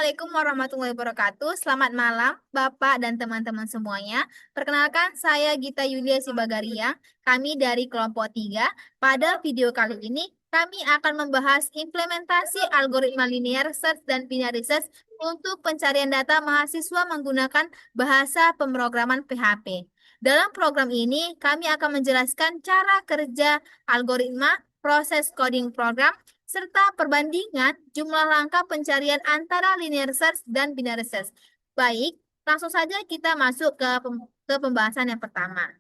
Assalamualaikum warahmatullahi wabarakatuh. Selamat malam, Bapak dan teman-teman semuanya. Perkenalkan, saya Gita Yulia Sibagaria. Kami dari kelompok 3. Pada video kali ini, kami akan membahas implementasi algoritma linear search dan binary search untuk pencarian data mahasiswa menggunakan bahasa pemrograman PHP. Dalam program ini, kami akan menjelaskan cara kerja algoritma, proses coding program, serta perbandingan jumlah langkah pencarian antara linear search dan binary search. Baik, langsung saja kita masuk ke pembahasan yang pertama.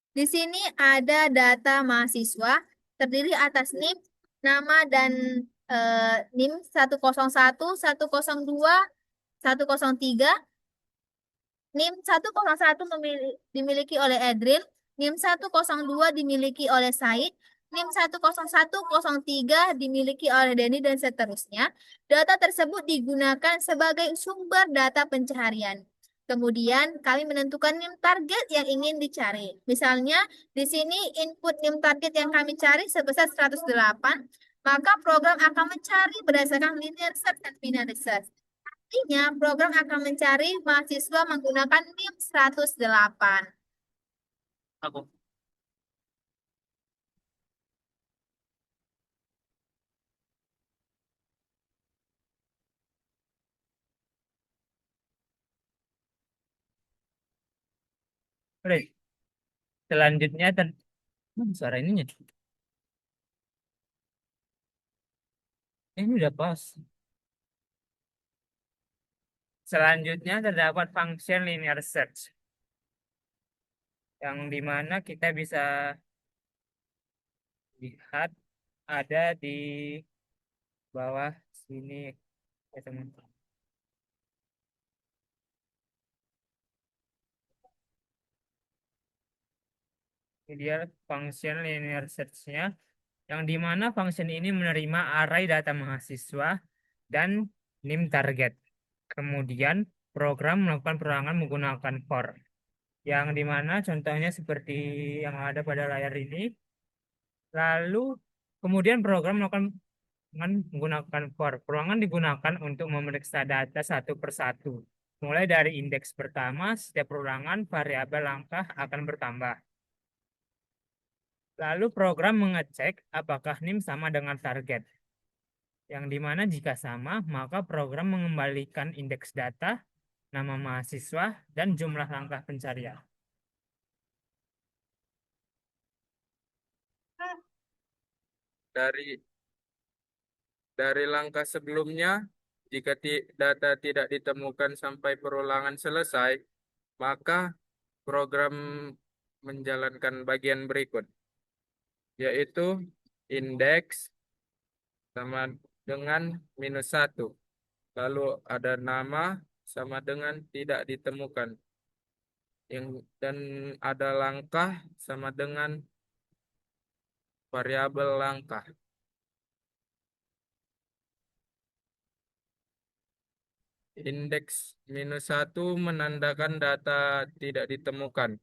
Di sini ada data mahasiswa terdiri atas NIM, nama dan NIM 101, 102, 103. NIM 101 dimiliki oleh Edril, NIM 102 dimiliki oleh Said, NIM 10103 dimiliki oleh Denny dan seterusnya. Data tersebut digunakan sebagai sumber data pencaharian. Kemudian kami menentukan NIM target yang ingin dicari. Misalnya di sini input NIM target yang kami cari sebesar 108, maka program akan mencari berdasarkan linear search dan binary search. Artinya, program akan mencari mahasiswa menggunakan NIM 108. Aku. Oke, selanjutnya suara ininya. Ini udah pas. Selanjutnya terdapat function linear search yang dimana kita bisa lihat ada di bawah sini ya teman. Ini dia function linear search-nya yang dimana function ini menerima array data mahasiswa dan NIM target. Kemudian program melakukan perangan menggunakan for. Yang dimana contohnya seperti yang ada pada layar ini. Lalu kemudian program melakukan dengan menggunakan for. Peluangan digunakan untuk memeriksa data satu persatu. Mulai dari indeks pertama, setiap perulangan variabel langkah akan bertambah. Lalu program mengecek apakah NIM sama dengan target. Yang dimana jika sama, maka program mengembalikan indeks data, nama mahasiswa, dan jumlah langkah pencarian. Dari langkah sebelumnya, jika data tidak ditemukan sampai perulangan selesai, maka program menjalankan bagian berikut, yaitu indeks sama dengan -1. Lalu ada nama sama dengan tidak ditemukan. Dan ada langkah sama dengan variabel langkah. Indeks -1 menandakan data tidak ditemukan.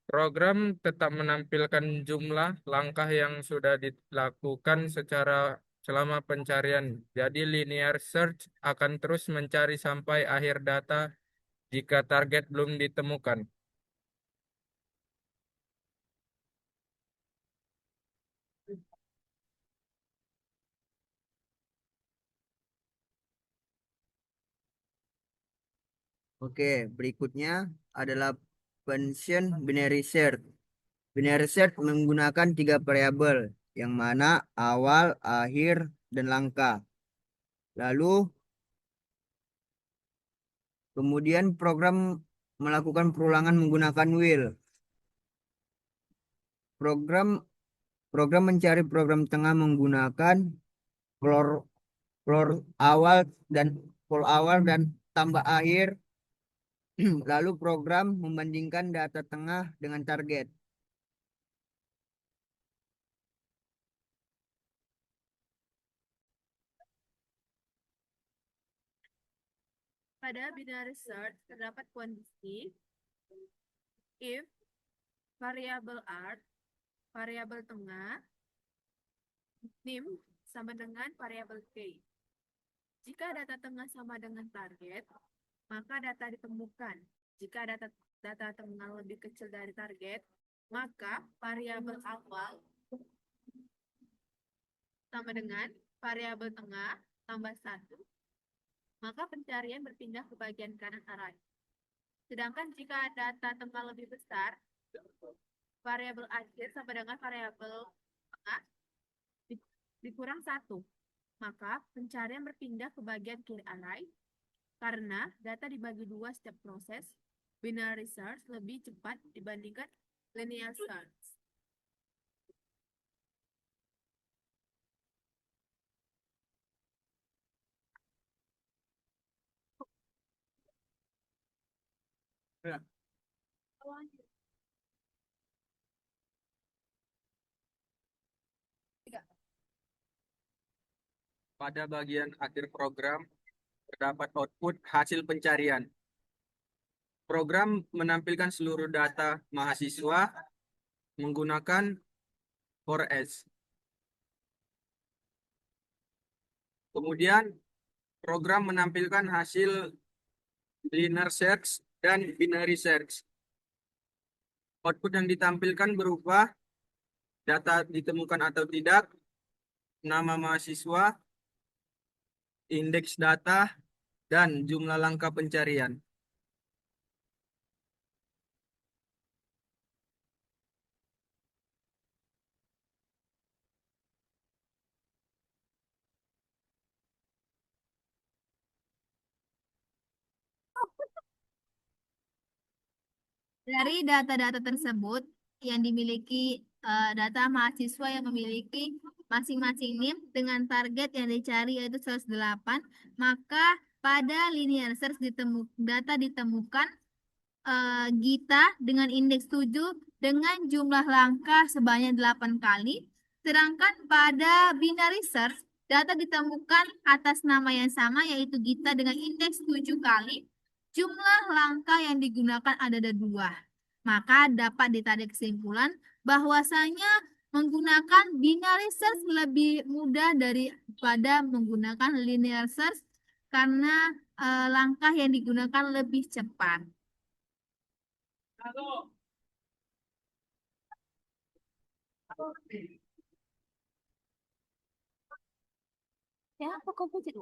Program tetap menampilkan jumlah langkah yang sudah dilakukan selama pencarian. Jadi linear search akan terus mencari sampai akhir data jika target belum ditemukan. Oke, berikutnya adalah function binary search. Binary search menggunakan 3 variabel, yang mana awal, akhir, dan langkah. Lalu, kemudian program melakukan perulangan menggunakan while. Program program mencari program tengah menggunakan floor floor awal dan tambah akhir. Lalu program membandingkan data tengah dengan target. Pada binary search terdapat kondisi if variabel art, variabel tengah, NIM sama dengan variabel k. Jika data tengah sama dengan target, maka data ditemukan. Jika data tengah lebih kecil dari target, maka variabel awal sama dengan variabel tengah tambah 1, maka pencarian berpindah ke bagian kanan array. Sedangkan jika data tengah lebih besar, variabel akhir sama dengan variabel tengah dikurang 1, maka pencarian berpindah ke bagian kiri array karena data dibagi 2 setiap proses. Binary search lebih cepat dibandingkan linear search. Ya. Pada bagian akhir program, terdapat output hasil pencarian. Program menampilkan seluruh data mahasiswa menggunakan 4S. Kemudian, program menampilkan hasil linear search dan binary search. Output yang ditampilkan berupa data ditemukan atau tidak, nama mahasiswa, indeks data, dan jumlah langkah pencarian. Dari data-data tersebut yang dimiliki data mahasiswa yang memiliki masing-masing NIM dengan target yang dicari yaitu 108, maka pada linear search data ditemukan Gita dengan indeks 7 dengan jumlah langkah sebanyak 8 kali. Sedangkan pada binary search data ditemukan atas nama yang sama yaitu Gita dengan indeks 7 kali. Jumlah langkah yang digunakan ada 2. Maka dapat ditarik kesimpulan bahwasanya menggunakan binary search lebih mudah daripada menggunakan linear search karena langkah yang digunakan lebih cepat. Ya, apa komposit?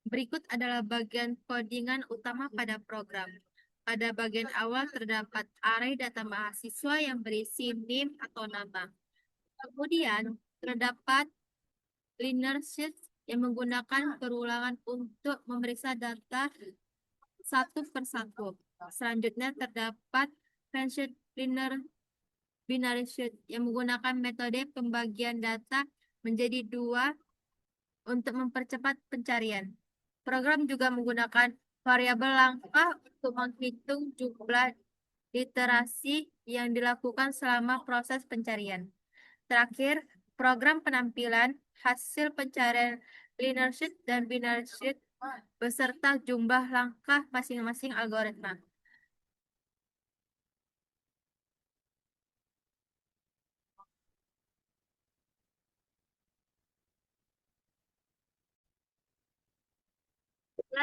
Berikut adalah bagian codingan utama pada program. Pada bagian awal terdapat array data mahasiswa yang berisi NIM atau nama. Kemudian terdapat linear search yang menggunakan perulangan untuk memeriksa data satu persatu. Selanjutnya terdapat Fenced linear binary search yang menggunakan metode pembagian data menjadi 2 untuk mempercepat pencarian. Program juga menggunakan variabel langkah untuk menghitung jumlah iterasi yang dilakukan selama proses pencarian. Terakhir, program penampilan hasil pencarian linear search dan binary search beserta jumlah langkah masing-masing algoritma.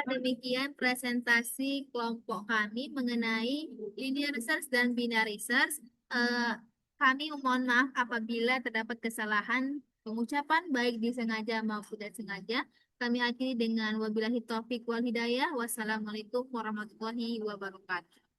Demikian presentasi kelompok kami mengenai linear search dan binary search. Kami mohon maaf apabila terdapat kesalahan pengucapan baik disengaja maupun tidak sengaja. Kami akhiri dengan wabillahi taufik wal hidayah. Wassalamualaikum warahmatullahi wabarakatuh.